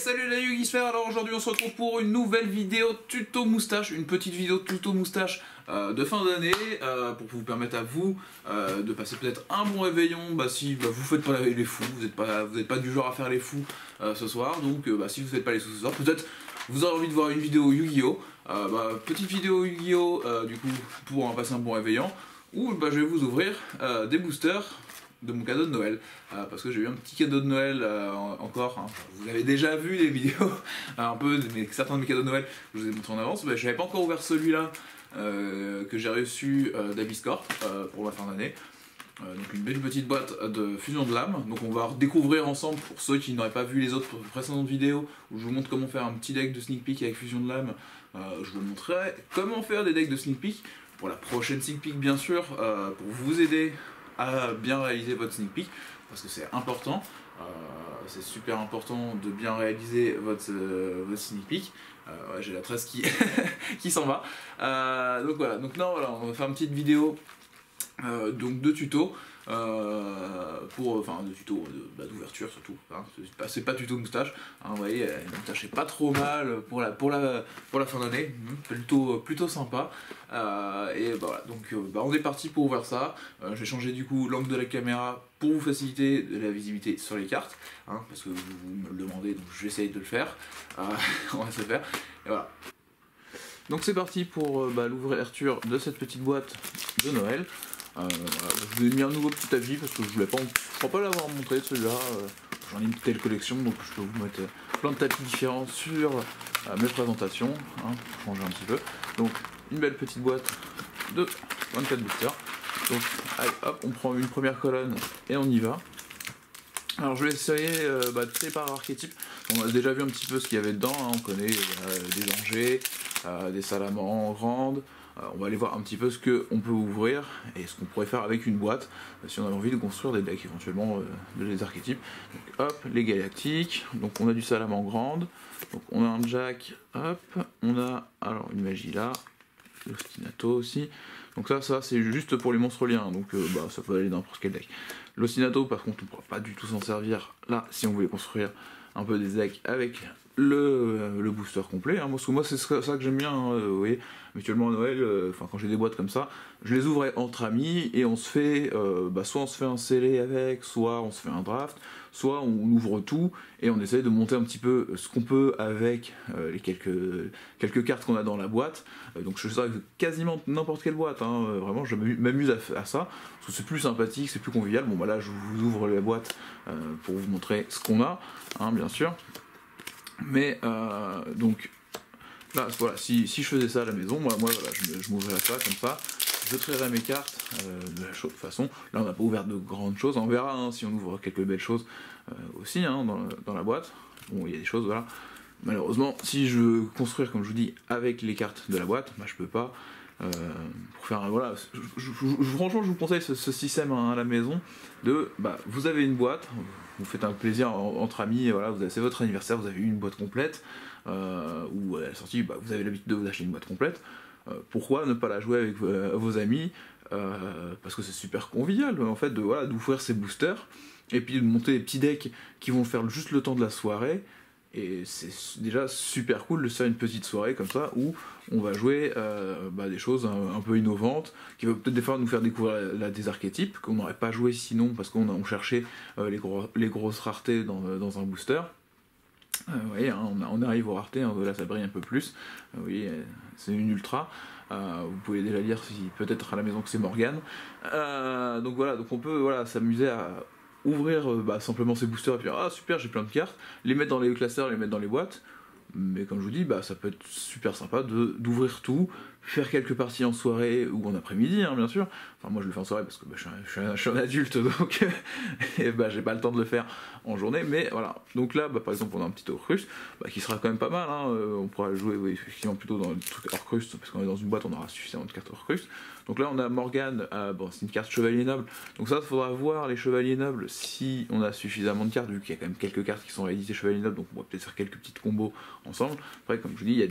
Salut la Yugisphère. Alors aujourd'hui on se retrouve pour une nouvelle vidéo tuto moustache, une petite vidéo tuto moustache de fin d'année pour vous permettre à vous de passer peut-être un bon réveillon si vous faites pas les fous, vous n'êtes pas du genre à faire les fous ce soir, donc si vous faites pas les fous ce soir, peut-être vous aurez envie de voir une vidéo Yu-Gi-Oh! Petite vidéo Yu-Gi-Oh! Du coup pour passer un bon réveillon, où je vais vous ouvrir des boosters de mon cadeau de Noël, parce que j'ai eu un petit cadeau de Noël encore, hein. Vous avez déjà vu les vidéos, un peu, mais certains de mes cadeaux de Noël, je vous ai montré en avance, mais je n'avais pas encore ouvert celui-là que j'ai reçu d'Abiscorp pour ma fin d'année. Donc une belle petite boîte de fusion de lames, donc on va redécouvrir ensemble, pour ceux qui n'auraient pas vu les autres précédentes vidéos, où je vous montre comment faire un petit deck de sneak peek avec fusion de lames. Je vous montrerai comment faire des decks de sneak peek pour la prochaine sneak peek bien sûr, pour vous aider à bien réaliser votre sneak peek, parce que c'est important, c'est super important de bien réaliser votre sneak peek. Ouais, j'ai la tresse qui, qui s'en va. Donc voilà, on va faire une petite vidéo donc de tuto, de tuto d'ouverture surtout, hein. C'est pas tuto moustache, hein, vous voyez, la moustache est pas trop mal pour la fin d'année, plutôt sympa, et voilà, donc on est parti pour ouvrir ça. J'ai changé du coup l'angle de la caméra pour vous faciliter la visibilité sur les cartes, hein, parce que vous me le demandez, donc j'essaye de le faire, on va se faire, et voilà. Donc c'est parti pour l'ouverture de cette petite boîte de Noël. Voilà, je vous ai mis un nouveau petit avis parce que je crois pas l'avoir montré celui-là. J'en ai une telle collection, donc je peux vous mettre plein de tapis différents sur mes présentations, hein, pour changer un petit peu. Donc une belle petite boîte de 24 boosters. Donc allez hop, on prend une première colonne et on y va. Alors je vais essayer de trier par archétype. On a déjà vu un petit peu ce qu'il y avait dedans, hein. On connaît des dangers, des salamandres grandes. On va aller voir un petit peu ce qu'on peut ouvrir et ce qu'on pourrait faire avec une boîte si on avait envie de construire des decks éventuellement des archétypes. Donc hop, les galactiques, donc on a du salamandre grande, donc on a un jack, hop, on a alors une magie là, l'ostinato aussi. Donc ça c'est juste pour les monstres liens, donc ça peut aller dans n'importe quel deck. L'ostinato par contre on ne pourra pas du tout s'en servir là si on voulait construire un peu des decks avec le booster complet, hein. Moi c'est ça que j'aime bien, hein. Vous voyez, habituellement à Noël, quand j'ai des boîtes comme ça, je les ouvre entre amis et on se fait, soit on se fait un scellé avec, soit on se fait un draft, soit on ouvre tout et on essaye de monter un petit peu ce qu'on peut avec les quelques cartes qu'on a dans la boîte. Donc je fais ça avec quasiment n'importe quelle boîte, hein. Vraiment je m'amuse à ça, parce que c'est plus sympathique, c'est plus convivial. Bon là je vous ouvre la boîte pour vous montrer ce qu'on a, hein, bien sûr. Mais donc là voilà, si je faisais ça à la maison, moi voilà, je m'ouvrirais ça comme ça, je trierais mes cartes de la façon. Là on n'a pas ouvert de grandes choses, on verra, hein, si on ouvre quelques belles choses aussi, hein, dans la boîte. Bon, il y a des choses, voilà. Malheureusement, si je veux construire, comme je vous dis, avec les cartes de la boîte, je peux pas. Pour faire voilà, franchement je vous conseille ce système à la maison de vous avez une boîte, vous faites un plaisir entre amis, voilà, c'est votre anniversaire, vous avez eu une boîte complète, ou à la sortie vous avez l'habitude de vous acheter une boîte complète, pourquoi ne pas la jouer avec vos amis, parce que c'est super convivial en fait d'ouvrir ces boosters et puis de monter des petits decks qui vont faire juste le temps de la soirée. Et c'est déjà super cool de faire une petite soirée comme ça où on va jouer des choses un peu innovantes, qui va peut-être des fois nous faire découvrir des archétypes qu'on n'aurait pas joué sinon parce qu'on cherchait les grosses raretés dans un booster. Vous voyez, hein, on arrive aux raretés, hein, là ça brille un peu plus, vous voyez, c'est une ultra. Vous pouvez déjà lire si peut-être à la maison que c'est Morgane. Donc voilà, donc on peut s'amuser à ouvrir simplement ces boosters et puis super, j'ai plein de cartes, les mettre dans les classeurs, les mettre dans les boîtes. Mais comme je vous dis, ça peut être super sympa d'ouvrir tout, faire quelques parties en soirée ou en après-midi, hein, bien sûr. Enfin moi je le fais en soirée parce que je suis un adulte, donc et j'ai pas le temps de le faire en journée, mais voilà. Donc là par exemple on a un petit Orcrust qui sera quand même pas mal, hein. On pourra le jouer effectivement plutôt dans le truc Orcrust, parce qu'on est dans une boîte, on aura suffisamment de cartes Orcrust. Donc là on a Morgane, c'est une carte chevalier noble, donc ça il faudra voir les chevaliers nobles si on a suffisamment de cartes, vu qu'il y a quand même quelques cartes qui sont rééditées chevalier noble, donc on va peut-être faire quelques petites combos ensemble. Après comme je vous dis,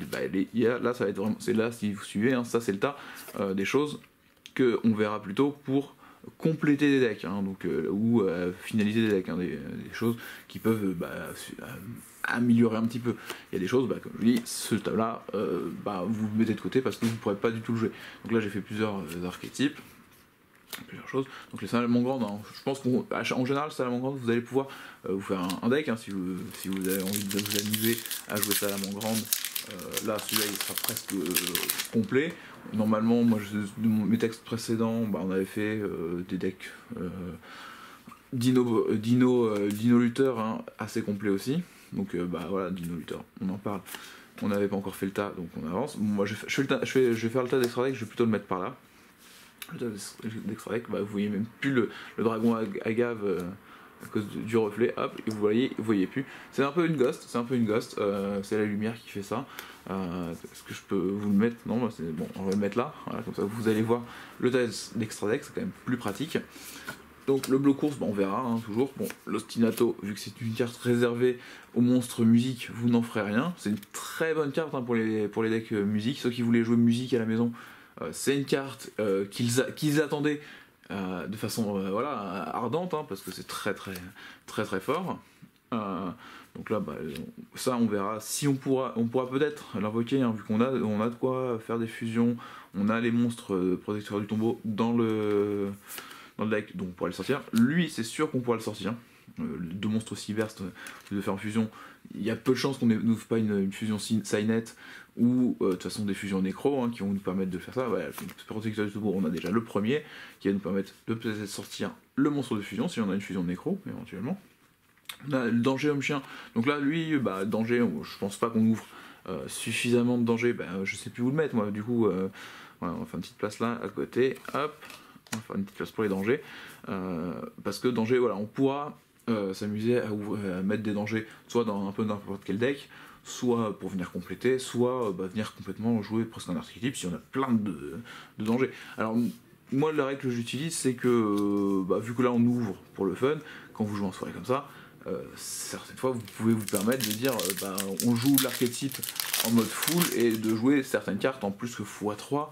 là ça va être vraiment, c'est là si vous suivez, hein, ça c'est le tas des choses qu'on verra plutôt pour compléter des decks, hein, donc, ou finaliser des decks, hein, des choses qui peuvent améliorer un petit peu. Il y a des choses, comme je dis, ce tab-là, vous le mettez de côté parce que vous ne pourrez pas du tout le jouer. Donc là j'ai fait plusieurs archétypes, plusieurs choses. Donc les salamandres, hein, je pense qu'en général, salamandre, vous allez pouvoir vous faire un deck, hein, si vous avez envie de vous amuser à jouer salamandre. Là, celui-là, il sera presque complet. Normalement, moi, de mes textes précédents, on avait fait des decks Dino Luther, hein, assez complets aussi. Donc voilà, Dino Luther, on en parle. On n'avait pas encore fait le tas, donc on avance. Bon, moi, je vais faire le tas d'extra deck, je vais plutôt le mettre par là. Le tas d'extra deck, vous voyez même plus le dragon agave. À cause du reflet, hop, et vous voyez plus. C'est un peu une ghost, c'est la lumière qui fait ça. Est-ce que je peux vous le mettre? Non, c'est bon, on va le mettre là, voilà, comme ça vous allez voir le test d'extra deck, c'est quand même plus pratique. Donc le bloc course, on verra, hein, toujours. Bon, l'ostinato, vu que c'est une carte réservée aux monstres musique, vous n'en ferez rien. C'est une très bonne carte, hein, pour les decks musique. Ceux qui voulaient jouer musique à la maison, c'est une carte qu'ils attendaient de façon ardente, hein, parce que c'est très fort. Donc là, ça on verra si on pourra peut-être l'invoquer, hein, vu qu'on a de quoi faire des fusions. On a les monstres protecteurs du tombeau dans le deck, donc on pourra le sortir. Lui, c'est sûr qu'on pourra le sortir. Deux monstres aussi burst de faire une fusion. Il y a peu de chances qu'on n'ouvre pas une fusion Signet ou de toute façon des fusions nécro, hein, qui vont nous permettre de faire ça. Ouais, protecteur du tombeau, on a déjà le premier qui va nous permettre de peut-être sortir le monstre de fusion si on a une fusion nécro éventuellement. On a le danger homme chien. Donc là, lui, danger, je pense pas qu'on ouvre suffisamment de danger. Je sais plus où le mettre, moi. Du coup, voilà, on va faire une petite place là à côté. Hop, on va faire une petite place pour les dangers. Parce que danger, voilà, on pourra s'amuser à mettre des dangers soit dans un peu n'importe quel deck, soit pour venir compléter, soit venir complètement jouer presque un archétype si on a plein de dangers. Alors moi, la règle que j'utilise, c'est que vu que là on ouvre pour le fun, quand vous jouez en soirée comme ça, certaines fois vous pouvez vous permettre de dire on joue l'archétype en mode full et de jouer certaines cartes en plus que x3,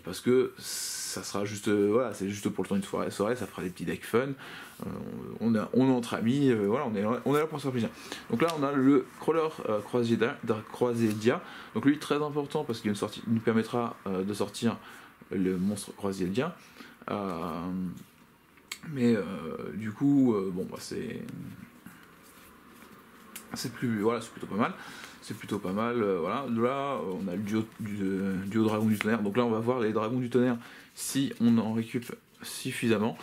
parce que ça sera juste, c'est juste pour le temps d'une soirée, ça fera des petits decks fun. On est entre amis, voilà, on est là pour se faire plaisir. Donc là, on a le crawler Croisédia. Donc lui, très important parce qu'il nous permettra de sortir le monstre Croisédia. Mais du coup, c'est plutôt pas mal. C'est plutôt pas mal, voilà. Là, on a le duo dragon du tonnerre. Donc là, on va voir les dragons du tonnerre si on en récupère suffisamment.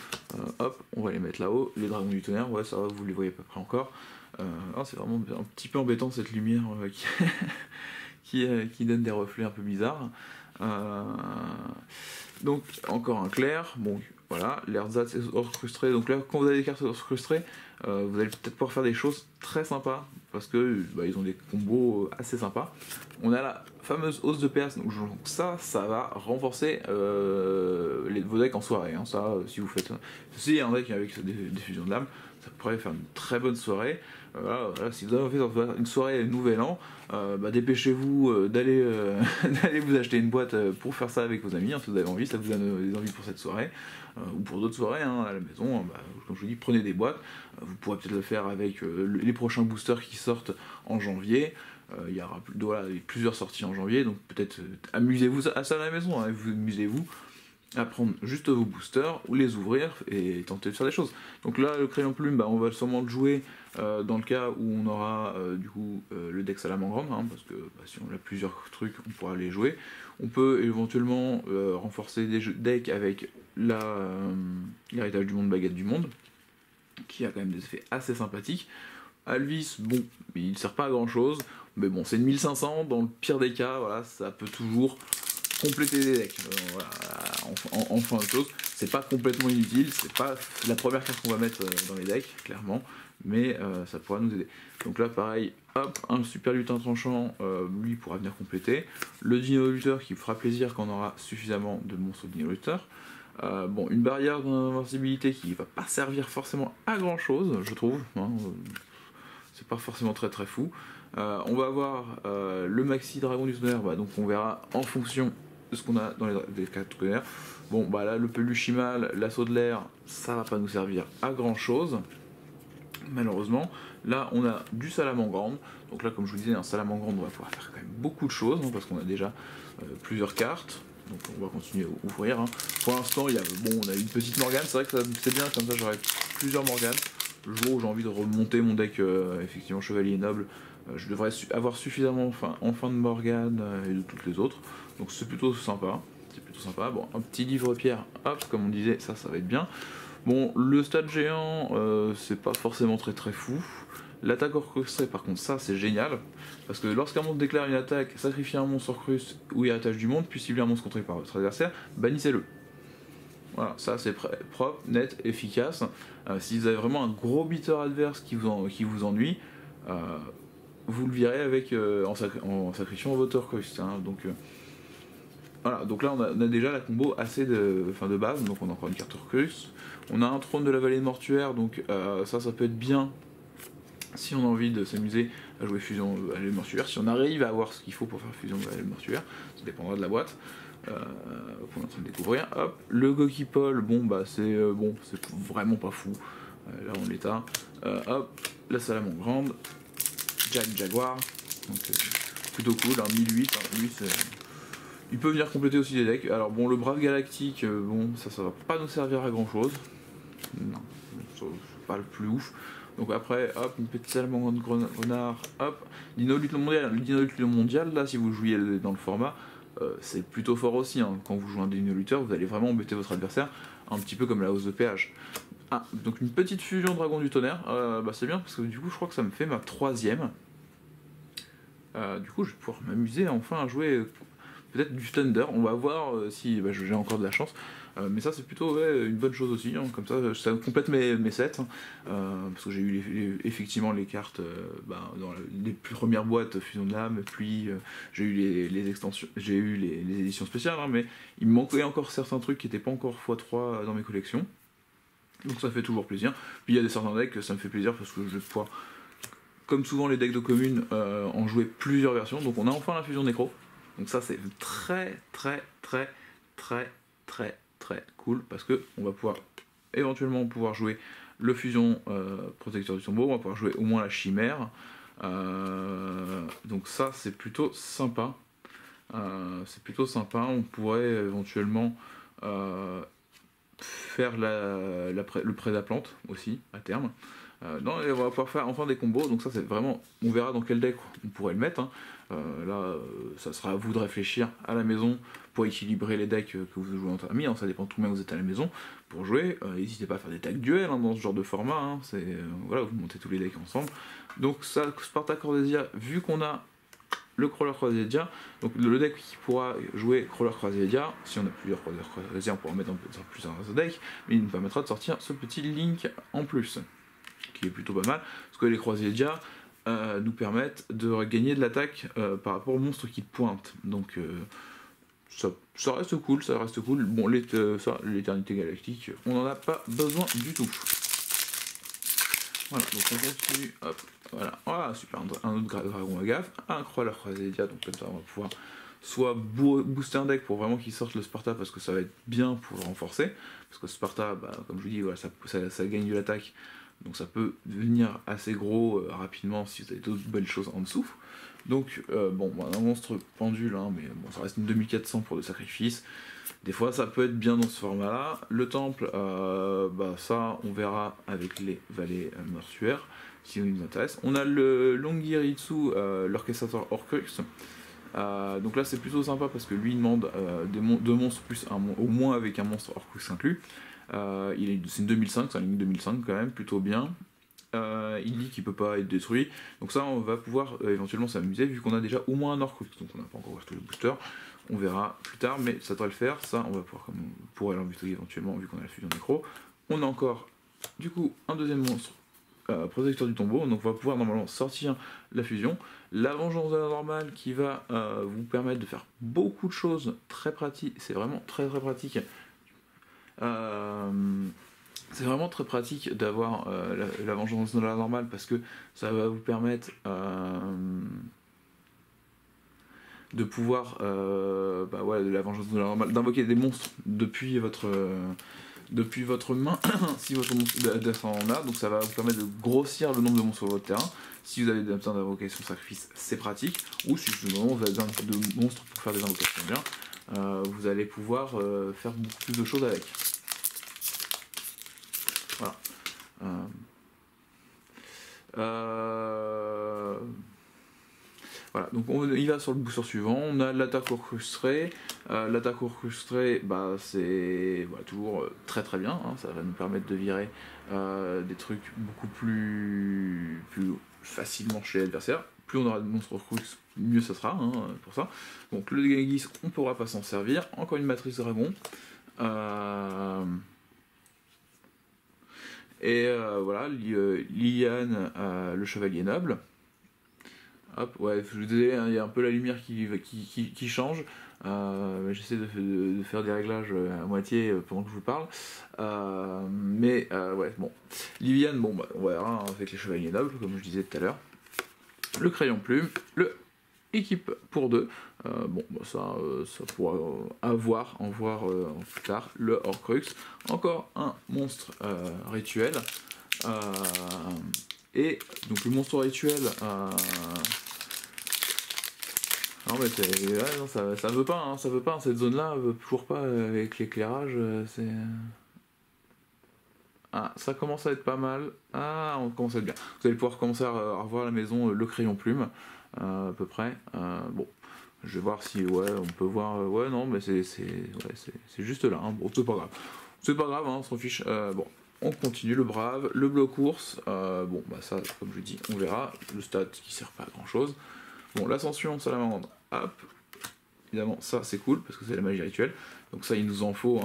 Hop, on va les mettre là-haut. Les dragons du tonnerre, ouais, ça va, vous les voyez à peu près encore. C'est vraiment un petit peu embêtant cette lumière qui donne des reflets un peu bizarres. Donc, encore un clair. Bon, voilà, l'ersatz est orchestré. Donc là, quand vous avez des cartes orchestrées, vous allez peut-être pouvoir faire des choses très sympas parce que ils ont des combos assez sympas. On a la fameuse hausse de PS, donc ça va renforcer vos decks en soirée, hein. Ça, si vous faites un deck avec des fusions de lames, ça pourrait faire une très bonne soirée. Voilà, si vous avez fait une soirée Nouvel An, dépêchez-vous d'aller vous acheter une boîte pour faire ça avec vos amis, hein, si vous avez envie, ça vous donne des envies pour cette soirée, ou pour d'autres soirées, hein, à la maison. Comme je vous dis, prenez des boîtes. Vous pourrez peut-être le faire avec les prochains boosters qui sortent en janvier. Il y aura plusieurs sorties en janvier, donc peut-être amusez-vous à ça à la maison, hein, amusez-vous à prendre juste vos boosters ou les ouvrir et tenter de faire des choses. Donc là, le crayon plume, on va sûrement le jouer dans le cas où on aura le deck salamandre, hein, parce que si on a plusieurs trucs, on pourra les jouer. On peut éventuellement renforcer des decks avec l'héritage du monde, baguette du monde, qui a quand même des effets assez sympathiques. Alvis, bon, il ne sert pas à grand chose, mais bon, c'est une 1500, dans le pire des cas, voilà, ça peut toujours compléter des decks. Enfin autre chose, c'est pas complètement inutile, c'est pas la première carte qu'on va mettre dans les decks, clairement, mais ça pourra nous aider. Donc là, pareil, hop, un super lutin tranchant, lui pourra venir compléter. Le dino lutteur qui fera plaisir quand on aura suffisamment de monstres dino lutteur. Une barrière d'invincibilité qui va pas servir forcément à grand chose, je trouve, hein, c'est pas forcément très fou. On va avoir le maxi dragon du tonnerre, donc on verra en fonction de ce qu'on a dans les cartes tonnerres. Bon, bah là, le peluchimal, l'assaut de l'air, ça va pas nous servir à grand chose, malheureusement. Là, on a du Salamangreande. Donc là, comme je vous disais, un Salamangreande, on va pouvoir faire quand même beaucoup de choses, hein, parce qu'on a déjà plusieurs cartes. Donc on va continuer à ouvrir. Hein. Pour l'instant, on a une petite Morgane. C'est vrai que c'est bien, comme ça j'aurai plusieurs Morganes. Le jour où j'ai envie de remonter mon deck, effectivement, Chevalier Noble, je devrais avoir suffisamment enfin de Morgane et de toutes les autres. Donc c'est plutôt sympa. Bon, un petit livre pierre, hop, comme on disait, ça va être bien. Bon, le stade géant, c'est pas forcément très très fou. L'attaque orchestrée, par contre, ça c'est génial. Parce que lorsqu'un monstre déclare une attaque, sacrifiez un monstre orcrus ou héritage du monde, puis cibler un monstre contré par votre adversaire, bannissez-le. Voilà, ça c'est propre, net, efficace. Si vous avez vraiment un gros beater adverse qui vous ennuie, vous le virez avec, en sacrifiant votre orcrus. Hein, voilà, donc là on a déjà la combo assez de base, donc on a encore une carte orcrus. On a un trône de la vallée mortuaire, donc ça peut être bien si on a envie de s'amuser à jouer fusion vallée mortuaire, si on arrive à avoir ce qu'il faut pour faire fusion vallée mortuaire, ça dépendra de la boîte qu'on est en train de découvrir. Hop, le Gokipol, c'est vraiment pas fou, là on l'état. Hop, la Salamangreande, Jaguar, donc plutôt cool, hein, 1008, hein, lui il peut venir compléter aussi des decks. Alors bon, le Brave Galactique, ça va pas nous servir à grand chose. Non, c'est pas le plus ouf. Donc après, hop, une petite Salamangreande Renard, hop, Dino-Lutte mondial. Le Dino-Lutte mondial, là, si vous jouiez dans le format, c'est plutôt fort aussi. Hein. Quand vous jouez un Dino-Lutteur, vous allez vraiment embêter votre adversaire, un petit peu comme la hausse de péage. Ah, donc une petite fusion Dragon du Tonnerre, c'est bien parce que du coup, je crois que ça me fait ma 3ème. Du coup, je vais pouvoir m'amuser enfin à jouer peut-être du Thunder. On va voir si j'ai encore de la chance. Mais ça c'est plutôt une bonne chose aussi, hein. Comme ça complète mes sets, hein. Parce que j'ai eu effectivement les cartes dans les premières boîtes Fusion de l'âme, puis j'ai eu les extensions, j'ai eu les éditions spéciales, hein, mais il me manquait encore certains trucs qui n'étaient pas encore x3 dans mes collections. Donc ça fait toujours plaisir. Puis il y a certains decks, ça me fait plaisir parce que je vais pouvoir, comme souvent les decks de commune, en jouer plusieurs versions. Donc on a enfin la fusion nécro. Donc ça c'est très cool parce que on va pouvoir éventuellement jouer le fusion protecteur du tombeau, on va pouvoir jouer au moins la chimère. Donc ça c'est plutôt sympa. On pourrait éventuellement faire le Prédaplante aussi à terme. Non, et on va pouvoir faire enfin des combos, donc ça c'est vraiment, on verra dans quel deck on pourrait le mettre, hein. Là ça sera à vous de réfléchir à la maison pour équilibrer les decks que vous jouez entre amis, hein. Ça dépend de combien vous êtes à la maison pour jouer. N'hésitez pas à faire des decks duels, hein, dans ce genre de format, hein. Voilà, vous montez tous les decks ensemble. Donc ça, Sparta Cordesia, vu qu'on a le Crawler Cordesia, donc le deck qui pourra jouer Crawler Cordesia, si on a plusieurs Crawler Cordesia on pourra mettre plus dans ce deck, mais il nous permettra de sortir ce petit Link en plus, qui est plutôt pas mal, parce que les Cordesia nous permettent de gagner de l'attaque par rapport aux monstres qui pointent, donc ça reste cool, Bon, l'éternité galactique, on n'en a pas besoin du tout. Voilà, donc on continue, hop, voilà, super, un autre dragon à gaffe, un Crawler Cordesia, donc comme ça on va pouvoir soit booster un deck pour vraiment qu'il sorte le Sparta, parce que ça va être bien pour le renforcer, parce que Sparta, comme je vous dis, voilà, ça gagne de l'attaque, donc ça peut devenir assez gros rapidement si vous avez d'autres belles choses en dessous. Donc un monstre pendule, hein, mais bon, ça reste une 2400 pour le sacrifice. Des fois ça peut être bien dans ce format là. Le temple, ça on verra avec les vallées mortuaires si on nous intéresse. On a le Longiritsu, l'orchestrateur Orcrux. Donc là c'est plutôt sympa parce que lui il demande deux monstres plus au moins avec un monstre Orcrux inclus. C'est une 2005, c'est une ligne 2005 quand même, plutôt bien. Il dit qu'il peut pas être détruit, donc ça on va pouvoir éventuellement s'amuser vu qu'on a déjà au moins un Orcrux, donc on n'a pas encore ouvert tous les boosters, on verra plus tard, mais ça devrait le faire. Ça on va pouvoir, comme on pourrait l'embêter éventuellement vu qu'on a la fusion nécro. On a encore du coup un deuxième monstre protecteur du tombeau, donc on va pouvoir normalement sortir la fusion, la vengeance de la normale qui va vous permettre de faire beaucoup de choses très pratiques, c'est vraiment très pratique. C'est vraiment très pratique d'avoir la vengeance de la normale parce que ça va vous permettre de pouvoir de la vengeance de la normale, d'invoquer des monstres depuis votre main, si votre monstre d'adversaire en a, donc ça va vous permettre de grossir le nombre de monstres sur votre terrain. Si vous avez besoin d'invocation sacrifice, c'est pratique, ou si justement vous avez besoin de monstres pour faire des invocations bien, vous allez pouvoir faire beaucoup plus de choses avec. Voilà. Voilà, donc il va sur le booster suivant, on a l'attaque orchestrée. L'attaque orchestrée, c'est toujours très très bien, hein, ça va nous permettre de virer des trucs beaucoup plus facilement chez l'adversaire. Plus on aura de monstres orcrux, mieux ça sera pour ça. Donc le Genghis, on ne pourra pas s'en servir. Encore une matrice dragon. Voilà, Liliane, le chevalier noble. Hop, ouais, je vous disais, il y a un peu la lumière qui change. J'essaie de faire des réglages à moitié pendant que je vous parle. Ouais, bon. Liliane, bon, on verra avec les chevaliers nobles, comme je disais tout à l'heure. Le crayon plume, le équipe pour deux. Ça pourra en voir plus tard. Le Horcrux, encore un monstre rituel. Et donc le monstre rituel. Non mais ça veut pas, hein, cette zone-là veut toujours pas avec l'éclairage. Ça commence à être pas mal. On commence à être bien. Vous allez pouvoir commencer à revoir à la maison le crayon plume, à peu près. Je vais voir si on peut voir. Non, mais c'est juste là. Hein. Bon, c'est pas grave. C'est pas grave, hein, on s'en fiche. On continue le brave, le bloc ours. Ça, comme je dis, on verra. Le stat qui sert pas à grand chose. Bon, l'ascension, salamandre. Hop. Évidemment, ça c'est cool parce que c'est la magie rituelle. Donc ça, il nous en faut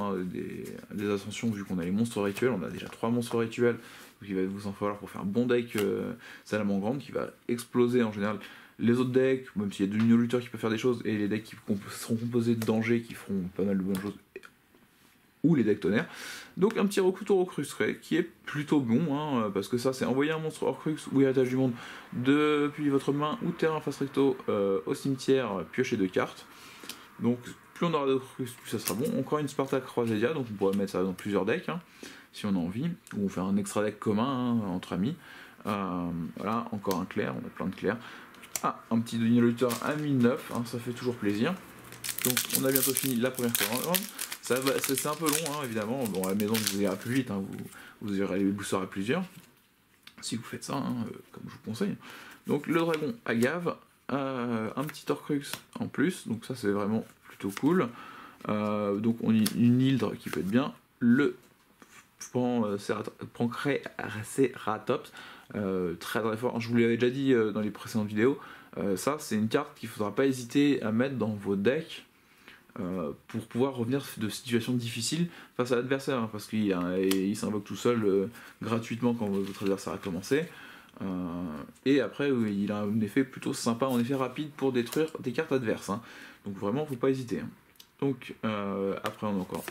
des ascensions vu qu'on a les monstres rituels. On a déjà 3 monstres rituels. Donc il va vous en falloir pour faire un bon deck salamandre qui va exploser en général les autres decks, même s'il y a 2 lutteurs qui peuvent faire des choses, et les decks qui seront composés de dangers qui feront pas mal de bonnes choses, ou les decks tonnerres. Donc un petit recruteur orchestré qui est plutôt bon, parce que ça c'est envoyer un monstre Horcrux ou héritage du monde depuis votre main ou terrain face recto au cimetière, piocher 2 cartes. Donc plus on aura d'Horcrux, plus ça sera bon. Encore une Spartak Croisédia, donc on pourrait mettre ça dans plusieurs decks, si on a envie, ou on fait un extra deck commun entre amis. Voilà, encore un clair, on a plein de clairs. Un petit Denis Luther à 1009, ça fait toujours plaisir. Donc on a bientôt fini la première commande. C'est un peu long, évidemment. Bon, à la maison, vous irez plus vite, vous irez les boosters à plusieurs, si vous faites ça, comme je vous conseille. Donc le dragon agave, un petit Horcrux en plus, donc ça c'est vraiment plutôt cool. Donc on a une Hydre qui peut être bien. Le Pancracératops, très très fort. Je vous l'avais déjà dit dans les précédentes vidéos. Ça c'est une carte qu'il ne faudra pas hésiter à mettre dans vos decks pour pouvoir revenir de situations difficiles face à l'adversaire, parce qu'il s'invoque tout seul gratuitement quand votre adversaire a commencé. Et après il a un effet plutôt sympa, en effet rapide pour détruire des cartes adverses. Donc vraiment faut pas hésiter. Donc après on a encore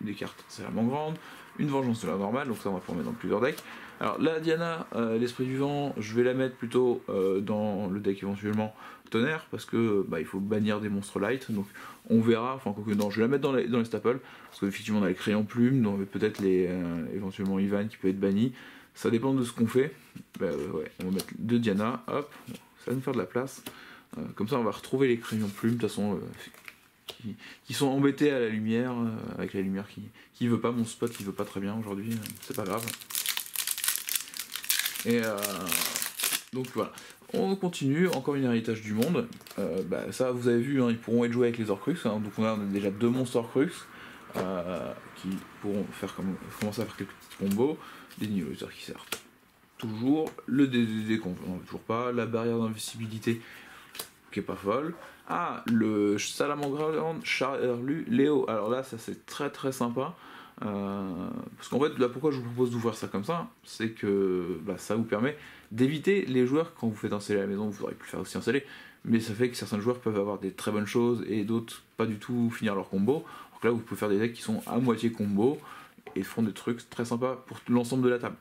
des cartes vraiment grandes, une vengeance de la normale, donc ça on va pouvoir mettre dans plusieurs decks. Alors la Diana, l'esprit du vent, je vais la mettre plutôt dans le deck éventuellement tonnerre, parce que il faut bannir des monstres light, donc on verra, non, je vais la mettre dans les staples, parce qu'effectivement on a les crayons plumes, donc peut-être éventuellement Ivan qui peut être banni, ça dépend de ce qu'on fait. On va mettre 2 Diana, hop, ça va nous faire de la place, comme ça on va retrouver les crayons plumes, de toute façon qui sont embêtés à la lumière, avec la lumière qui veut pas, mon spot qui veut pas très bien aujourd'hui, c'est pas grave. Et donc voilà, on continue, encore une héritage du monde. Ça vous avez vu, ils pourront être joués avec les Horcrux, donc on a déjà 2 monstres Horcrux qui pourront commencer à faire quelques petits combos, des Nihiluteurs qui servent toujours, le DDD qu'on ne veut toujours pas, la barrière d'invisibilité qui est pas folle. Le Salamandre Charlu Léo, alors là ça c'est très très sympa. Parce qu'en fait, là pourquoi je vous propose d'ouvrir ça comme ça, c'est que ça vous permet d'éviter les joueurs quand vous faites installer à la maison, vous aurez pu le faire aussi installer, mais ça fait que certains joueurs peuvent avoir des très bonnes choses et d'autres pas du tout finir leur combo. Donc là vous pouvez faire des decks qui sont à moitié combo et font des trucs très sympas pour l'ensemble de la table.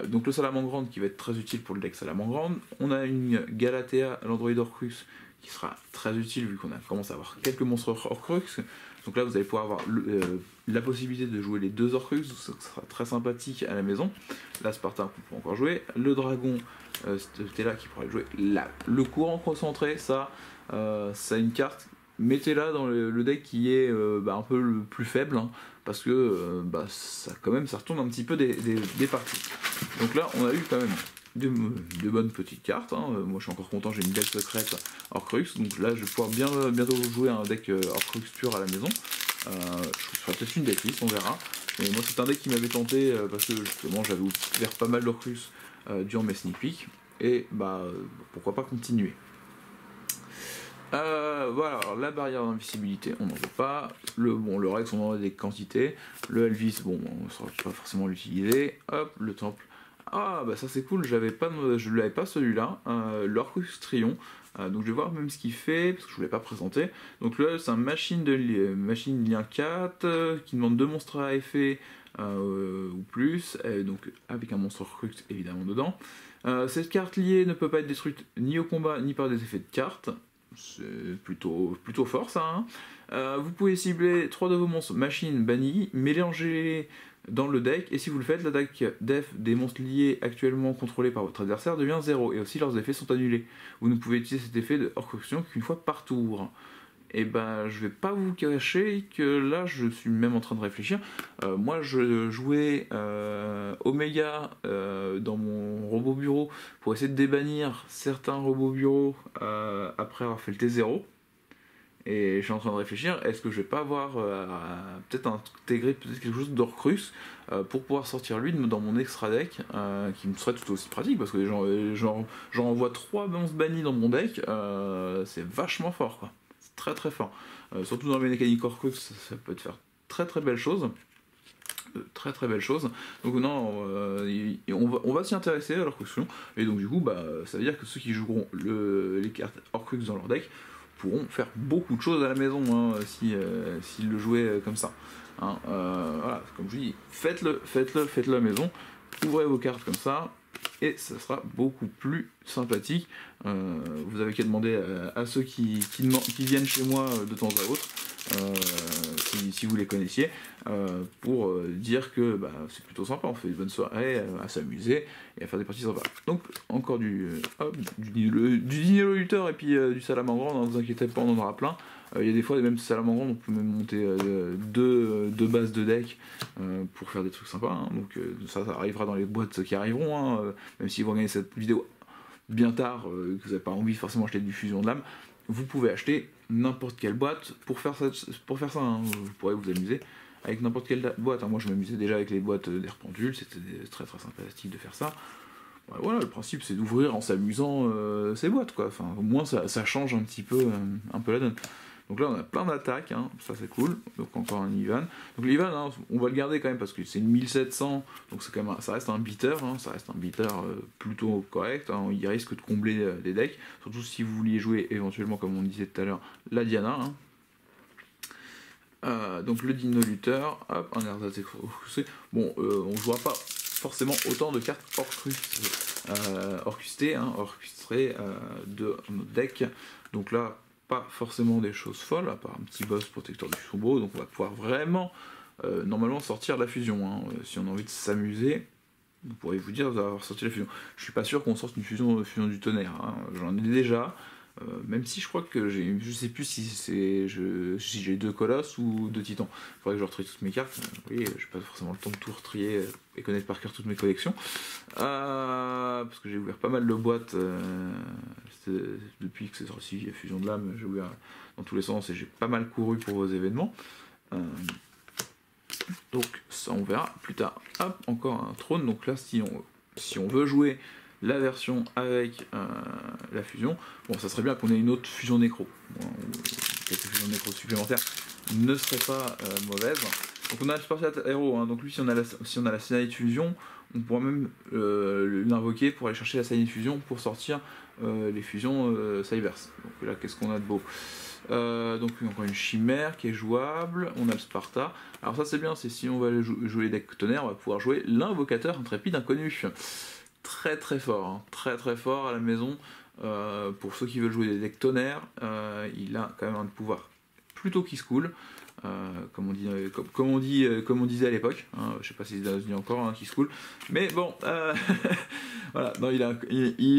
Donc le Salamandre qui va être très utile pour le deck Salamandre. On a une Galatea, l'Android Horcrux, qui sera très utile vu qu'on a commencé à avoir quelques monstres Horcrux. Donc là vous allez pouvoir avoir la possibilité de jouer les 2 Horcrux, ça sera très sympathique à la maison. La Sparta qu'on peut encore jouer, le dragon Stella qui pourra jouer là. Le courant concentré, ça c'est une carte, mettez-la dans le deck qui est un peu le plus faible, hein, parce que ça quand même ça retourne un petit peu des parties. Donc là on a eu quand même de bonnes petites cartes, hein. Moi je suis encore content, j'ai une belle secrète Horcrux, donc là je vais pouvoir bientôt jouer un deck Horcrux pur à la maison. Je ferai peut-être une decklist, on verra. Mais moi c'est un deck qui m'avait tenté parce que justement j'avais ouvert pas mal d'Horcrux durant mes sneak peeks, et pourquoi pas continuer. Voilà, alors la barrière d'invisibilité, on n'en veut pas. Le Rex, on en a des quantités. Le Elvis, on ne saura pas forcément l'utiliser. Hop, le temple. Ah, ça c'est cool, je ne l'avais pas celui-là. L'Orcus Trion. Donc je vais voir même ce qu'il fait, parce que je ne l'ai pas présenté. Donc là, c'est un machine lien 4 qui demande 2 monstres à effet ou plus, donc avec un monstre Horcrux évidemment dedans. Cette carte liée ne peut pas être détruite ni au combat ni par des effets de carte. C'est plutôt fort ça, hein. Vous pouvez cibler 3 de vos monstres machines bannis, mélanger dans le deck, et si vous le faites, l'attaque def des monstres liés actuellement contrôlés par votre adversaire devient 0, et aussi leurs effets sont annulés. Vous ne pouvez utiliser cet effet de Horcruxion qu'une fois par tour. Et je vais pas vous cacher que là je suis même en train de réfléchir. Moi je jouais Omega dans mon robot bureau pour essayer de débannir certains robots bureaux après avoir fait le T0. Et je suis en train de réfléchir, est-ce que je vais pas avoir peut-être intégrer quelque chose d'Horcrux pour pouvoir sortir lui dans mon extra deck, qui me serait tout aussi pratique, parce que j'en envoie 3 monstres bannis dans mon deck, c'est vachement fort quoi. C'est très très fort. Surtout dans les mécaniques Horcrux, ça peut te faire très très belles choses. Très très belles choses. Donc non, on va s'y intéresser à l'Horcruxion, et donc du coup ça veut dire que ceux qui joueront les cartes Horcrux dans leur deck pourront faire beaucoup de choses à la maison, hein, s'ils le jouaient comme ça. Hein, voilà, comme je dis, faites-le à la maison, ouvrez vos cartes comme ça, et ça sera beaucoup plus sympathique. Vous avez qu'à demander à ceux qui viennent chez moi de temps à autre, si vous les connaissiez, pour dire que c'est plutôt sympa, on fait une bonne soirée à s'amuser et à faire des parties sympas. Donc encore du Dinoluteur et puis du Salamandre, ne vous inquiétez pas, on en aura plein. Il y a des fois, même Salamandre, on peut même monter deux bases de deck pour faire des trucs sympas, hein. Donc ça arrivera dans les boîtes qui arriveront, hein, même si vous regardez cette vidéo bien tard, que vous n'avez pas envie forcément d'acheter du Fusion de l'âme, vous pouvez acheter n'importe quelle boîte pour faire ça, hein. Vous pourrez vous amuser avec n'importe quelle boîte, hein. Moi je m'amusais déjà avec les boîtes d'air pendule, c'était très très sympathique de faire ça. Voilà, le principe c'est d'ouvrir en s'amusant ces boîtes, quoi. Enfin, au moins ça change un petit peu la donne. Donc là on a plein d'attaques, hein. Ça c'est cool. Donc encore un Ivan. Donc l'Ivan, hein, on va le garder quand même parce que c'est une 1700, donc c'est quand même ça reste un beater, hein. Ça reste un beater plutôt correct, hein. Il risque de combler des decks, surtout si vous vouliez jouer éventuellement, comme on disait tout à l'heure, la Diana, hein. Donc le Dinoluteur, hop, un Erzac Orcustré. Bon, on jouera pas forcément autant de cartes orcustrées, hein, de notre deck. Donc là, pas forcément des choses folles, à part un petit boss protecteur du Sombo. Donc on va pouvoir vraiment, normalement, sortir la fusion, hein. Si on a envie de s'amuser, vous pourrez vous dire d'avoir sorti la fusion. Je suis pas sûr qu'on sorte une fusion du tonnerre, hein. J'en ai déjà. Même si je crois que je sais plus si j'ai 2 colosses ou 2 titans. Il faudrait que je retrie toutes mes cartes. Oui, j'ai pas forcément le temps de tout retrier et connaître par cœur toutes mes collections. Parce que j'ai ouvert pas mal de boîtes depuis que c'est sorti, il y a Fusion de l'âme, j'ai ouvert dans tous les sens et j'ai pas mal couru pour vos événements. Donc ça on verra plus tard. Hop, encore un trône. Donc là si on veut jouer la version avec la fusion, bon ça serait bien qu'on ait une autre fusion nécro, bon, quelques fusions nécro supplémentaires ne serait pas mauvaise. Donc on a le Spartiate Hero, hein. Donc lui si on a la Cyanide Fusion, on pourra même l'invoquer pour aller chercher la Cyanide Fusion pour sortir les fusions Cybers. Donc là qu'est-ce qu'on a de beau, donc encore une chimère qui est jouable, on a le Sparta. Alors ça c'est bien, c'est si on va jouer les decks tonnerre, on va pouvoir jouer l'invocateur intrépide inconnu. Très très fort, hein. Très très fort à la maison. Pour ceux qui veulent jouer des decks tonnerre, il a quand même un pouvoir plutôt qui se coule. Comme on disait à l'époque, hein, je sais pas si c'est encore qui se coule, mais bon, voilà, non, il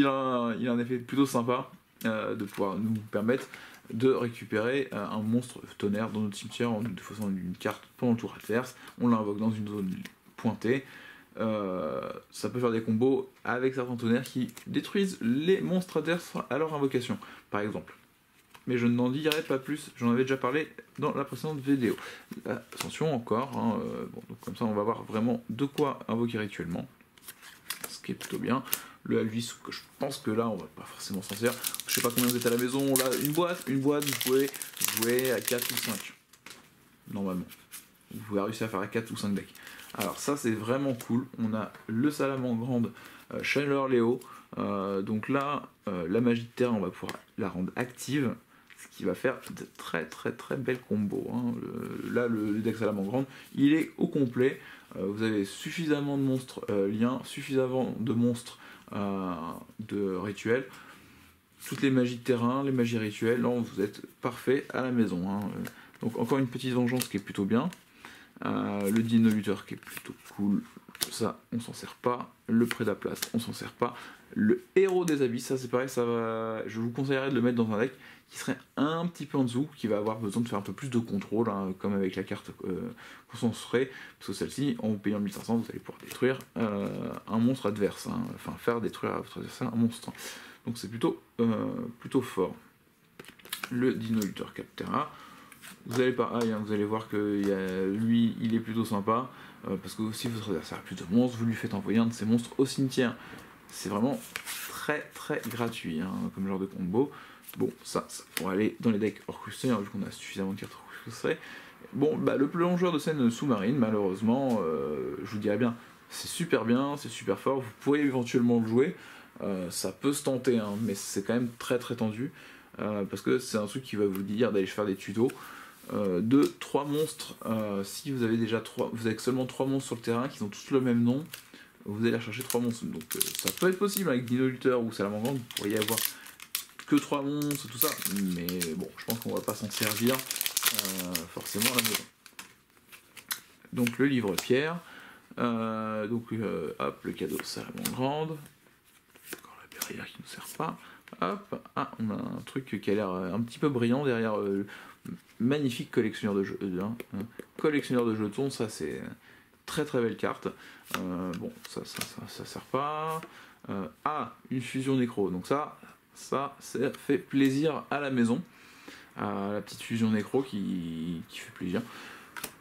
a un effet plutôt sympa de pouvoir nous permettre de récupérer un monstre tonnerre dans notre cimetière en faisant une carte pendant le tour adverse. On l'invoque dans une zone pointée. Ça peut faire des combos avec certains tonnerres qui détruisent les monstres adverses à leur invocation, par exemple. Mais je n'en dirai pas plus, j'en avais déjà parlé dans la précédente vidéo. Attention encore, hein, bon, donc comme ça on va voir vraiment de quoi invoquer rituellement, ce qui est plutôt bien. Le Alvis, que je pense que là on va pas forcément s'en servir. Je sais pas combien vous êtes à la maison, là une boîte, vous pouvez jouer à 4 ou 5, normalement. Vous pouvez réussir à faire à 4 ou 5 decks. Alors ça c'est vraiment cool, on a le Salamandre Chandler Léo, donc là la magie de terre on va pouvoir la rendre active, ce qui va faire de très belles combos, hein. Là le deck Salamandre il est au complet, vous avez suffisamment de monstres liens, suffisamment de monstres de rituels, toutes les magies de terrain, les magies rituelles, là vous êtes parfait à la maison, hein. Donc encore une petite vengeance qui est plutôt bien. Le dino lutteur qui est plutôt cool, ça on s'en sert pas. Le prédaplace on s'en sert pas. Le héros des abysses, ça c'est pareil, je vous conseillerais de le mettre dans un deck qui serait un petit peu en dessous, qui va avoir besoin de faire un peu plus de contrôle, hein, comme avec la carte qu'on s'en serait, parce que celle-ci, en vous payant 1500, vous allez pouvoir détruire un monstre adverse, hein, enfin faire détruire à votre adversaire un monstre. Donc c'est plutôt fort. Le dino lutteur Captera. Vous allez pareil, hein, vous allez voir que lui, il est plutôt sympa, parce que si votre adversaire a plus de monstres, vous lui faites envoyer un de ces monstres au cimetière. C'est vraiment très gratuit, hein, comme genre de combo. Bon, ça pourrait aller dans les decks orchestrés, hein, vu qu'on a suffisamment de cartes orchestrées. Bon, bah, le plongeur de scène sous-marine, malheureusement, je vous dirais bien, c'est super fort, vous pourriez éventuellement le jouer, ça peut se tenter, hein, mais c'est quand même très tendu, parce que c'est un truc qui va vous dire d'aller faire des tutos. De 3 monstres, si vous avez seulement 3 monstres sur le terrain qui ont tous le même nom, vous allez rechercher 3 monstres. Donc ça peut être possible avec Dino Lutteur ou Salamandre, vous pourriez avoir que 3 monstres, tout ça, mais bon, je pense qu'on va pas s'en servir forcément à la maison. Donc le livre pierre, hop, le cadeau Salamandre, encore la barrière qui ne nous sert pas. Hop, on a un truc qui a l'air un petit peu brillant derrière magnifique collectionneur de collectionneur de jetons, ça c'est très belle carte. Bon, ça sert pas. Une fusion nécro, donc ça fait plaisir à la maison. La petite fusion nécro qui fait plaisir.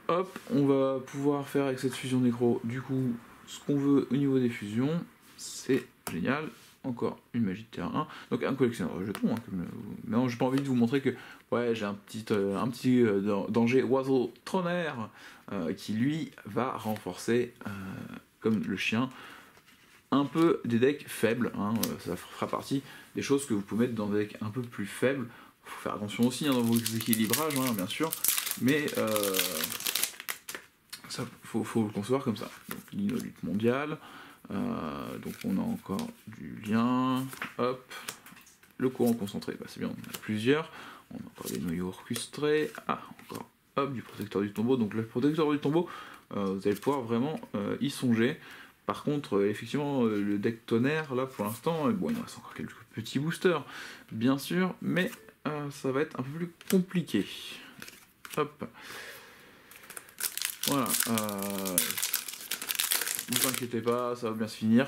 Hop, on va pouvoir faire avec cette fusion nécro du coup ce qu'on veut au niveau des fusions, c'est génial. Encore une magie de terrain, donc un collectionneur de jetons, hein, mais j'ai pas envie de vous montrer que ouais, j'ai un petit danger oiseau tonnerre qui lui va renforcer comme le chien un peu des decks faibles, hein, ça fera partie des choses que vous pouvez mettre dans des decks un peu plus faibles. Faut faire attention aussi, hein, dans vos équilibrages, hein, bien sûr, mais ça faut le concevoir comme ça. Donc l'inolite mondiale. Donc on a encore du lien, hop, le courant concentré, bah c'est bien, on en a plusieurs, on a encore des noyaux orchestrés, encore, hop, du protecteur du tombeau. Donc le protecteur du tombeau, vous allez pouvoir vraiment y songer. Par contre, effectivement, le deck tonnerre, là pour l'instant, bon, il nous reste encore quelques petits boosters, bien sûr, mais ça va être un peu plus compliqué. Hop, voilà. Ne vous inquiétez pas, ça va bien se finir.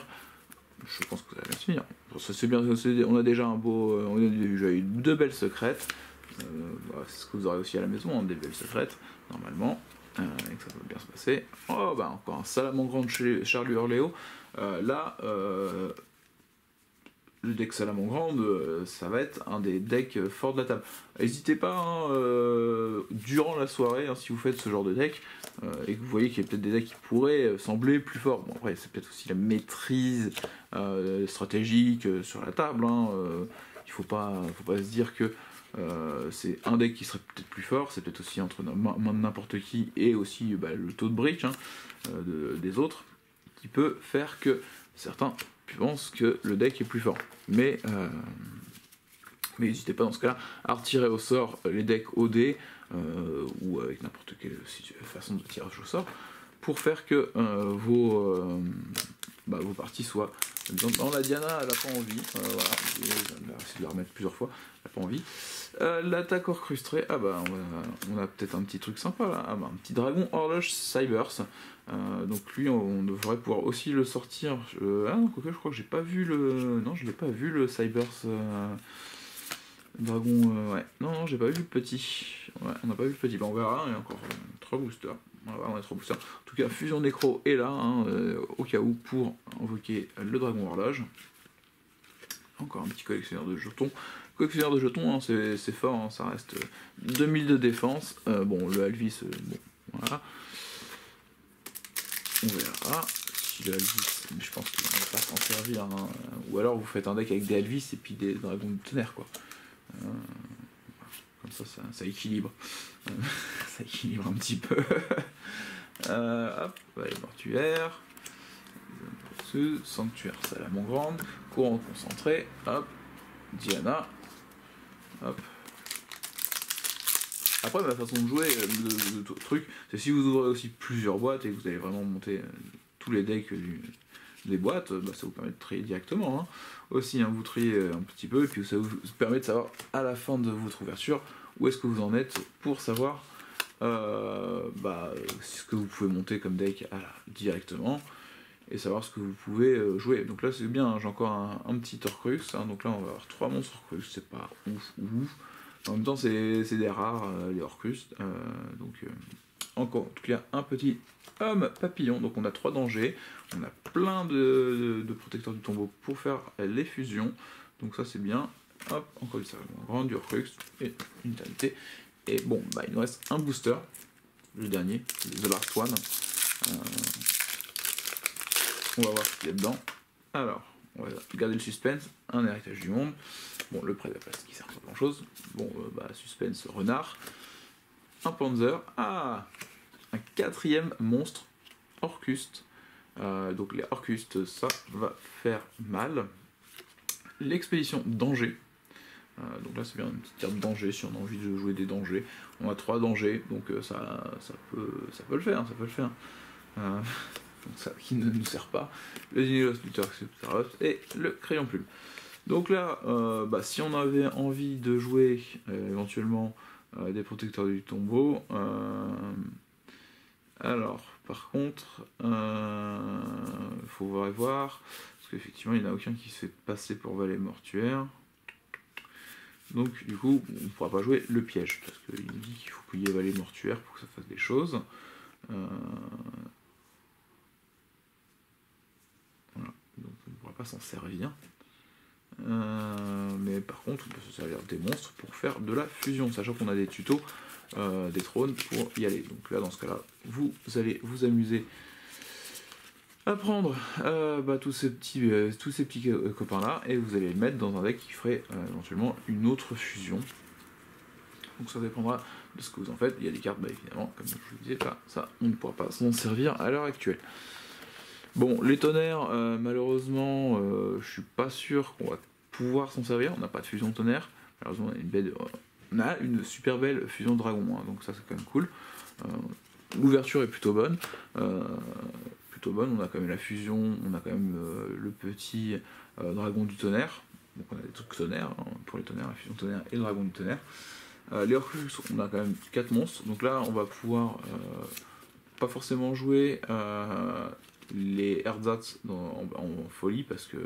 Je pense que ça va bien se finir. C'est bien, on a déjà on a déjà eu 2 belles secrètes. Voilà, c'est ce que vous aurez aussi à la maison, hein, des belles secrètes, normalement. Et que ça va bien se passer. Oh, bah encore un Salamandre chez Charlie Léo. Là, le deck Salamandre, ça va être un des decks forts de la table. N'hésitez pas, hein, durant la soirée, hein, si vous faites ce genre de deck, et que vous voyez qu'il y a peut-être des decks qui pourraient sembler plus forts. Bon, après, c'est peut-être aussi la maîtrise stratégique sur la table. Hein, il faut pas se dire que c'est un deck qui serait peut-être plus fort, c'est peut-être aussi entre main de n'importe qui et aussi le taux de brick, hein, des autres, qui peut faire que certains pensent que le deck est plus fort. Mais Mais n'hésitez pas dans ce cas-là à retirer au sort les decks OD ou avec n'importe quelle façon de tirage au sort pour faire que vos parties soient. Dans la Diana, elle n'a pas envie. Voilà, je vais essayer de la remettre plusieurs fois. Elle n'a pas envie. L'attaque orchestrée, on a peut-être un petit truc sympa là. Un petit dragon horloge Cybers. Donc lui, on devrait pouvoir aussi le sortir. Je crois que j'ai pas vu le. Non, je l'ai pas vu le Cybers. Dragon, ouais. Non, j'ai pas vu le petit. Ouais, on n'a pas vu le petit. On verra, il y a encore 3 boosters. On a 3 boosters. En tout cas, Fusion Nécro est là, au cas où, pour invoquer le dragon horloge. Encore un petit collectionneur de jetons. Collectionneur de jetons, c'est fort, ça reste 2000 de défense. Le Alvis, voilà. On verra si le Alvis, mais je pense qu'il ne va pas s'en servir. Ou alors vous faites un deck avec des Alvis et puis des dragons de tonnerre, quoi. Comme ça équilibre. Ça équilibre un petit peu. Hop, les mortuaires. Sanctuaire Salamon Grande. Courant concentré. Hop. Diana. Hop. Après, ma façon de jouer, le truc, c'est si vous ouvrez aussi plusieurs boîtes et que vous allez vraiment monter tous les decks des boîtes, ça vous permet de trier directement. Aussi, vous triez un petit peu et puis ça vous permet de savoir à la fin de votre ouverture où est-ce que vous en êtes pour savoir ce que vous pouvez monter comme deck directement et savoir ce que vous pouvez jouer. Donc là, c'est bien, j'ai encore un petit Horcrux. Donc là, on va avoir 3 monstres Horcrux, c'est pas ouf. En même temps, c'est des rares, les Horcrux. En tout cas, un petit homme papillon. Donc on a 3 dangers. On a plein de protecteurs du tombeau pour faire les fusions. Donc ça, c'est bien. Hop, encore du grand, du Horcrux et une éternité. Et il nous reste un booster. Le dernier, The Last One. On va voir ce qu'il y a dedans. Alors, on va garder le suspense. Un héritage du monde. Le prêt de la place qui sert pas à grand chose. Suspense renard. Un Panzer. Un 4e monstre. Orcuste. Donc les Orcustes, ça va faire mal. L'expédition danger. Donc là c'est bien une petite carte danger si on a envie de jouer des dangers. On a 3 dangers, donc ça peut le faire. Donc ça qui ne nous sert pas. Le Dinelos Luther et le crayon plume. Donc là, si on avait envie de jouer éventuellement des protecteurs du tombeau, alors par contre, il faut voir, parce qu'effectivement il n'y en a aucun qui se fait passer pour valet mortuaire. Donc du coup, on ne pourra pas jouer le piège, parce qu'il nous dit qu'il faut qu'il y ait valet mortuaire pour que ça fasse des choses. Voilà, donc on ne pourra pas s'en servir. Mais par contre, on peut se servir des monstres pour faire de la fusion, sachant qu'on a des tutos, des trônes pour y aller. Donc là, dans ce cas-là, vous allez vous amuser à prendre tous ces petits copains-là, et vous allez les mettre dans un deck qui ferait éventuellement une autre fusion. Donc ça dépendra de ce que vous en faites. Il y a des cartes, évidemment, comme je vous le disais, ça, on ne pourra pas s'en servir à l'heure actuelle. Les tonnerres, malheureusement, je suis pas sûr qu'on va pouvoir s'en servir. On n'a pas de fusion tonnerre. Malheureusement, on a une super belle fusion dragon, donc ça c'est quand même cool. L'ouverture est plutôt bonne. On a quand même la fusion, on a quand même le petit dragon du tonnerre. Donc on a des trucs tonnerre, pour les tonnerres, la fusion tonnerre et le dragon du tonnerre. Les Horcrux, on a quand même 4 monstres. Donc là, on va pouvoir pas forcément jouer les Erzatz en folie, parce que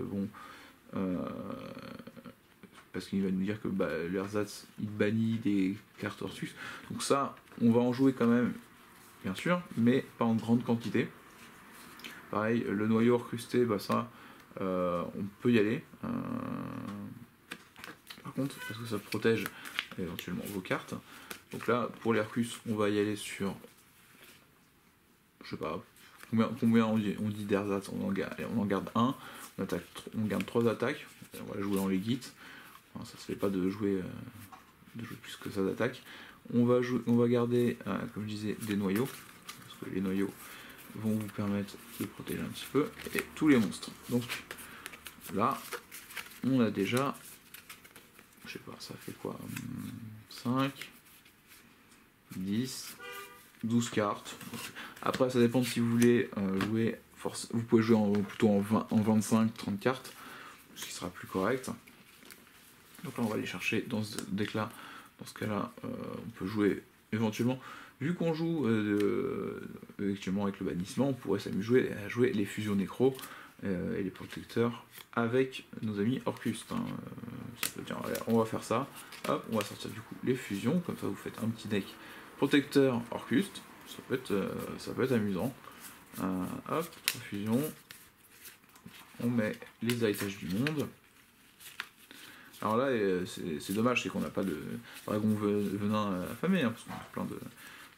parce qu'il va nous dire que l'Erzatz il bannit des cartes Horcrux. Donc ça, on va en jouer quand même, bien sûr, mais pas en grande quantité. Pareil, le noyau orcrusté, on peut y aller. Par contre, parce que ça protège éventuellement vos cartes. Donc là, pour les Horcrux, on va y aller sur, je sais pas, combien on dit d'ersatz, on en garde un, on garde 3 attaques, on va jouer en Legit. Ça se fait pas de jouer plus que ça d'attaque. On va garder, comme je disais, des noyaux, parce que les noyaux vont vous permettre de protéger un petit peu, et tous les monstres. Donc là, on a déjà je sais pas, ça fait quoi, 5, 10, 12 cartes. Donc, après, ça dépend si vous voulez jouer, vous pouvez jouer plutôt en 25, 30 cartes, ce qui sera plus correct. Donc là, on va aller chercher dans ce deck-là. Dans ce cas-là, on peut jouer éventuellement. Vu qu'on joue actuellement avec le bannissement, on pourrait s'amuser à jouer les fusions nécro et les protecteurs avec nos amis Orcust. Hein. On va faire ça. Hop, on va sortir du coup les fusions. Comme ça, vous faites un petit deck protecteur Orcust. Ça peut être amusant. Hop, 3 fusions. On met les héritages du monde. Alors là, c'est dommage, c'est qu'on n'a pas de dragon venin affamé, hein, parce qu'on a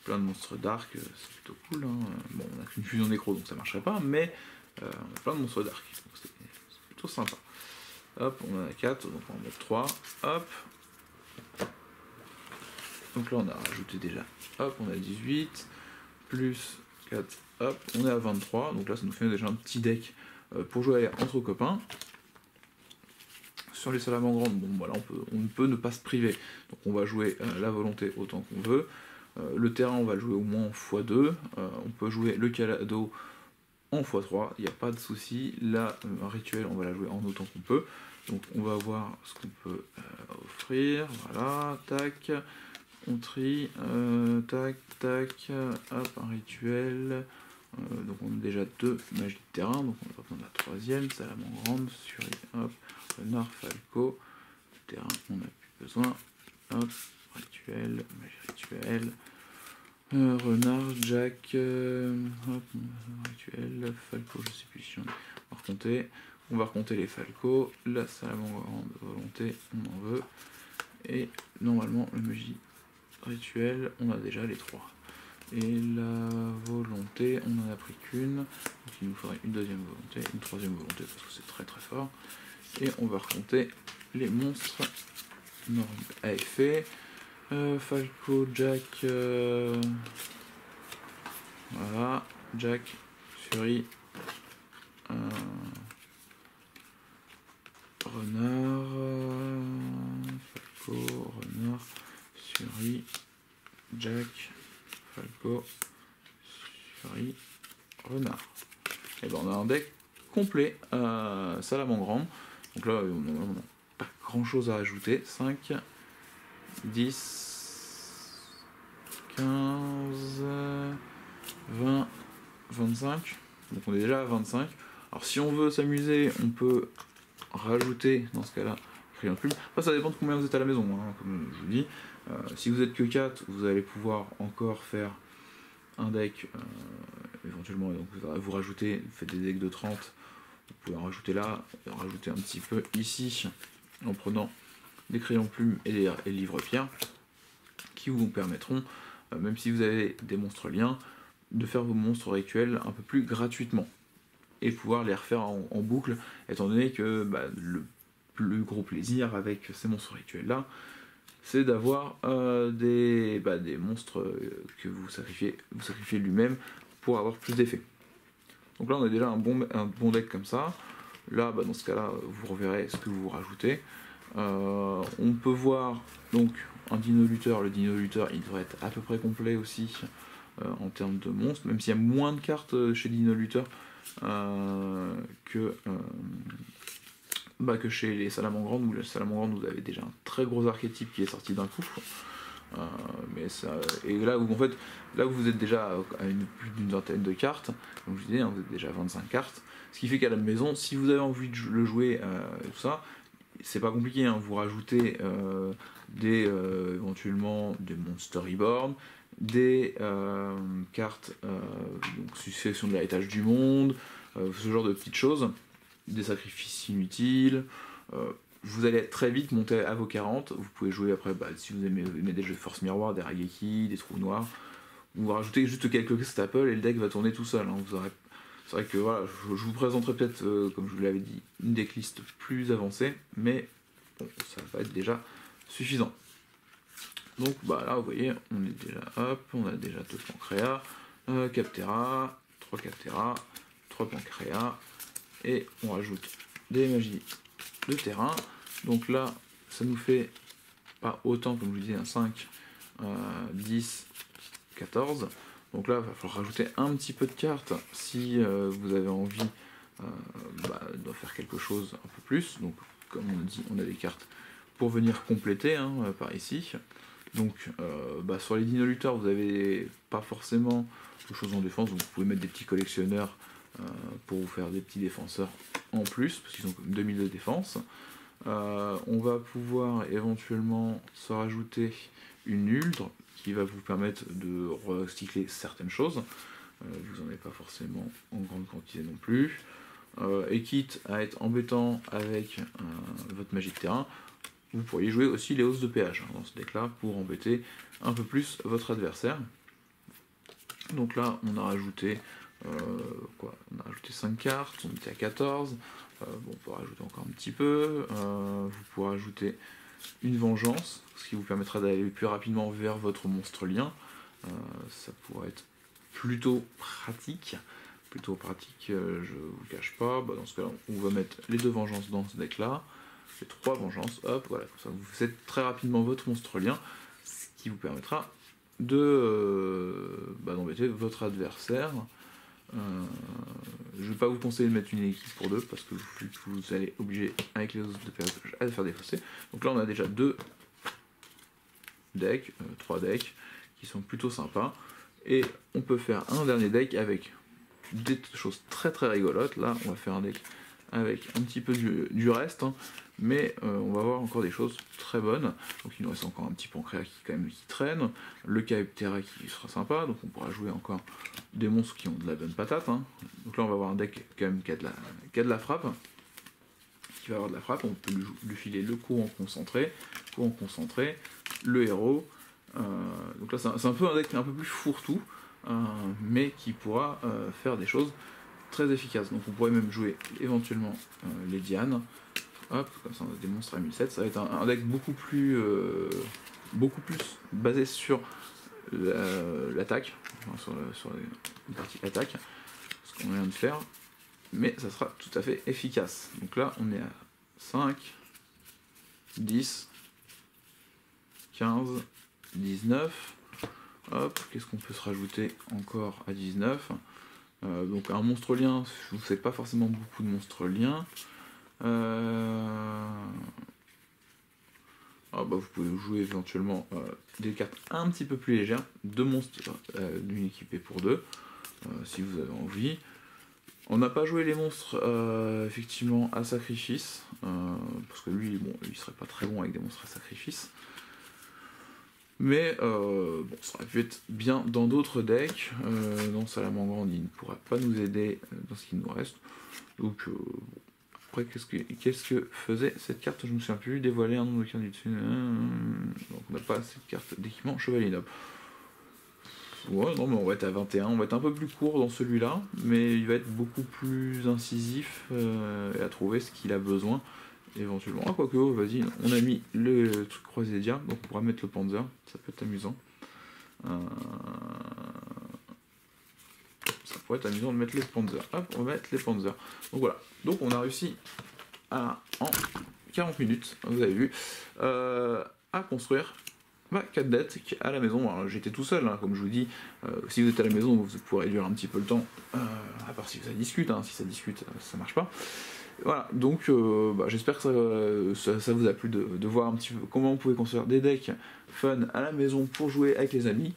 plein de monstres dark, c'est plutôt cool. Hein. Bon, on n'a qu'une fusion nécro, donc ça marcherait pas, mais on a plein de monstres dark, donc c'est plutôt sympa. Hop, on en a 4, donc on va en mettre 3. Hop. Donc là, on a rajouté déjà. Hop, on a 18, plus 4, hop, on est à 23. Donc là, ça nous fait déjà un petit deck pour jouer entre copains. Sur les salamandres, bon voilà, on peut ne pas se priver. Donc on va jouer la volonté autant qu'on veut. Le terrain, on va le jouer au moins en x2. On peut jouer le calado en x3, il n'y a pas de souci. Là, un rituel, on va la jouer en autant qu'on peut. Donc on va voir ce qu'on peut offrir. Voilà, tac, on trie, tac, tac, hop, un rituel. Donc on a déjà 2 magies de terrain, donc on va prendre la troisième, salamandre, Furie, hop. Renard, Falco, terrain, on n'a plus besoin. Hop, rituel, magie rituel. Renard, Jack, hop, rituel, Falco, je sais plus si on va recompter. On va recompter les Falcos. La salamandre de volonté, on en veut. Et normalement, le magie rituel, on a déjà les 3. Et la volonté, on n'en a pris qu'une. Donc il nous faudrait une deuxième volonté, une troisième volonté, parce que c'est très très fort. Et on va recompter les monstres à effet. Falco, Jack, voilà, Jack, Fury, Renard, Falco, Renard, Fury, Jack, Falco, Fury, Renard. Et ben on a un deck complet, salamandre. Donc là, on n'a pas grand chose à ajouter. 5, 10, 15, 20, 25. Donc on est déjà à 25. Alors si on veut s'amuser, on peut rajouter, dans ce cas-là, crayon de plume. Après, ça dépend de combien vous êtes à la maison, hein, comme je vous dis. Si vous êtes que 4, vous allez pouvoir encore faire un deck, éventuellement, donc vous rajoutez, vous faites des decks de 30. Vous pouvez en rajouter là, rajouter un petit peu ici, en prenant des crayons plumes et des livres-pierres, qui vous permettront, même si vous avez des monstres liens, de faire vos monstres rituels un peu plus gratuitement, et pouvoir les refaire en boucle, étant donné que le plus gros plaisir avec ces monstres rituels-là, c'est d'avoir des monstres que vous sacrifiez lui-même pour avoir plus d'effet. Donc là on a déjà un bon deck comme ça. Là dans ce cas là vous reverrez ce que vous rajoutez. On peut voir donc un dino lutteur. Le dino lutteur il devrait être à peu près complet aussi en termes de monstres, même s'il y a moins de cartes chez dino lutteur que chez les salamandres, où les salamandres vous avez déjà un très gros archétype qui est sorti d'un coup. Et là où en fait là où vous êtes déjà à plus d'une vingtaine de cartes, comme je vous disais, vous êtes déjà à 25 cartes, ce qui fait qu'à la maison, si vous avez envie de le jouer et tout ça, c'est pas compliqué, hein, vous rajoutez éventuellement des Monster Reborn, des cartes donc succession de l'héritage du monde, ce genre de petites choses, des sacrifices inutiles. Vous allez très vite monter à vos 40, vous pouvez jouer après, si vous aimez des jeux de Force Miroir, des Raigeki, des Trous Noirs, vous rajoutez juste quelques staples et le deck va tourner tout seul. Hein. C'est vrai que voilà, je vous présenterai peut-être, comme je vous l'avais dit, une decklist plus avancée, mais bon, ça va être déjà suffisant. Donc là vous voyez, on est déjà on a déjà 2 pancréas, Captera, 3 Captera, 3 pancréas, et on rajoute des magies de terrain. Donc là, ça nous fait pas autant, comme je vous disais, un 5, 10, 14. Donc là, il va falloir rajouter un petit peu de cartes si vous avez envie de faire quelque chose un peu plus. Donc, comme on dit, on a des cartes pour venir compléter par ici. Donc, sur les dinoluteurs, vous n'avez pas forcément de choses en défense, donc vous pouvez mettre des petits collectionneurs pour vous faire des petits défenseurs en plus, parce qu'ils ont comme 2000 de défense. On va pouvoir éventuellement se rajouter une ultre qui va vous permettre de recycler certaines choses. Vous n'en avez pas forcément en grande quantité non plus. Et quitte à être embêtant avec votre magie de terrain, vous pourriez jouer aussi les hausses de péage dans ce deck là pour embêter un peu plus votre adversaire. Donc là on a rajouté on a rajouté 5 cartes, on était à 14. On peut rajouter encore un petit peu. Vous pouvez rajouter une vengeance, ce qui vous permettra d'aller plus rapidement vers votre monstre lien. Ça pourrait être plutôt pratique. Je vous cache pas. Dans ce cas-là, on va mettre les 2 vengeances dans ce deck-là. Les 3 vengeances, hop, voilà, comme ça vous faites très rapidement votre monstre lien, ce qui vous permettra d'embêter votre adversaire. Je ne vais pas vous conseiller de mettre une équipe pour 2 parce que vous allez obliger avec les autres de péage à faire défausser. Donc là on a déjà 2 decks, 3 decks qui sont plutôt sympas. Et on peut faire un dernier deck avec des choses très très rigolotes. Là on va faire un deck avec un petit peu du reste, mais on va avoir encore des choses très bonnes. Donc il nous reste encore un petit Pancréas qui traîne, le Caeptera qui sera sympa, donc on pourra jouer encore des monstres qui ont de la bonne patate. Donc là on va avoir un deck quand même qui a de la frappe, qui va avoir de la frappe. On peut lui filer le coup en concentré, le héros. Donc là c'est un peu un deck un peu plus fourre-tout, mais qui pourra faire des choses très efficaces. Donc on pourrait même jouer éventuellement les Dianes. Hop, comme ça on a des monstres à 1007. Ça va être un deck beaucoup plus basé sur l'attaque, sur une partie attaque, ce qu'on vient de faire, mais ça sera tout à fait efficace. Donc là on est à 5, 10, 15, 19. Hop, qu'est-ce qu'on peut se rajouter encore à 19? Donc un monstre lien, je ne vous fais pas forcément beaucoup de monstres liens. Vous pouvez jouer éventuellement des cartes un petit peu plus légères, 2 monstres d'une équipée pour 2, si vous avez envie. On n'a pas joué les monstres effectivement à sacrifice, parce que lui serait pas très bon avec des monstres à sacrifice. Mais ça aurait pu être bien dans d'autres decks. Dans Salamangreande, il ne pourra pas nous aider dans ce qu'il nous reste. Donc après, qu'est-ce que faisait cette carte? Je ne me souviens plus. Dévoiler un nombre de cartes du dessus. Donc on n'a pas cette carte d'équipement chevalier noble. Ouais, non, mais on va être à 21. On va être un peu plus court dans celui-là, mais il va être beaucoup plus incisif et à trouver ce qu'il a besoin. Éventuellement, quoique, vas-y, on a mis le truc croisé des diables, donc on pourra mettre le Panzer, ça peut être amusant. Ça pourrait être amusant de mettre les Panzer. Hop, on va mettre les Panzer. Donc voilà, donc on a réussi en 40 minutes, vous avez vu, à construire 4 decks à la maison. J'étais tout seul, comme je vous dis. Si vous êtes à la maison, vous pourrez réduire un petit peu le temps, à part si ça discute, si ça discute, ça marche pas. Voilà, donc j'espère que ça vous a plu de voir un petit peu comment vous pouvez construire des decks fun à la maison pour jouer avec les amis,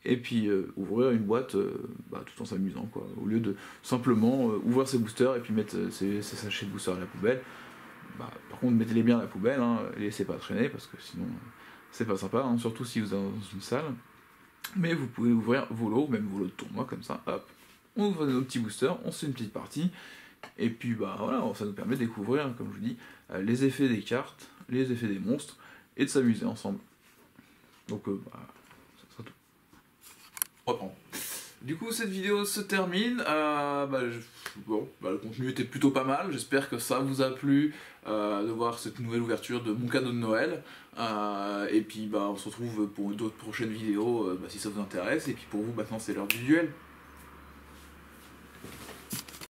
et puis ouvrir une boîte tout en s'amusant, quoi, au lieu de simplement ouvrir ses boosters et puis mettre ses sachets de boosters à la poubelle. Par contre, mettez-les bien à la poubelle, les laissez pas traîner, parce que sinon c'est pas sympa, surtout si vous êtes dans une salle. Mais vous pouvez ouvrir vos lots, même vos lots de tournoi, comme ça, hop, on ouvre nos petits boosters, on se fait une petite partie. Et puis voilà, ça nous permet de découvrir, comme je vous dis, les effets des cartes, les effets des monstres, et de s'amuser ensemble. Donc ça sera tout. On reprend. Du coup cette vidéo se termine, le contenu était plutôt pas mal, j'espère que ça vous a plu de voir cette nouvelle ouverture de mon cadeau de Noël, et puis on se retrouve pour d'autres prochaines vidéos si ça vous intéresse, et puis pour vous maintenant c'est l'heure du duel.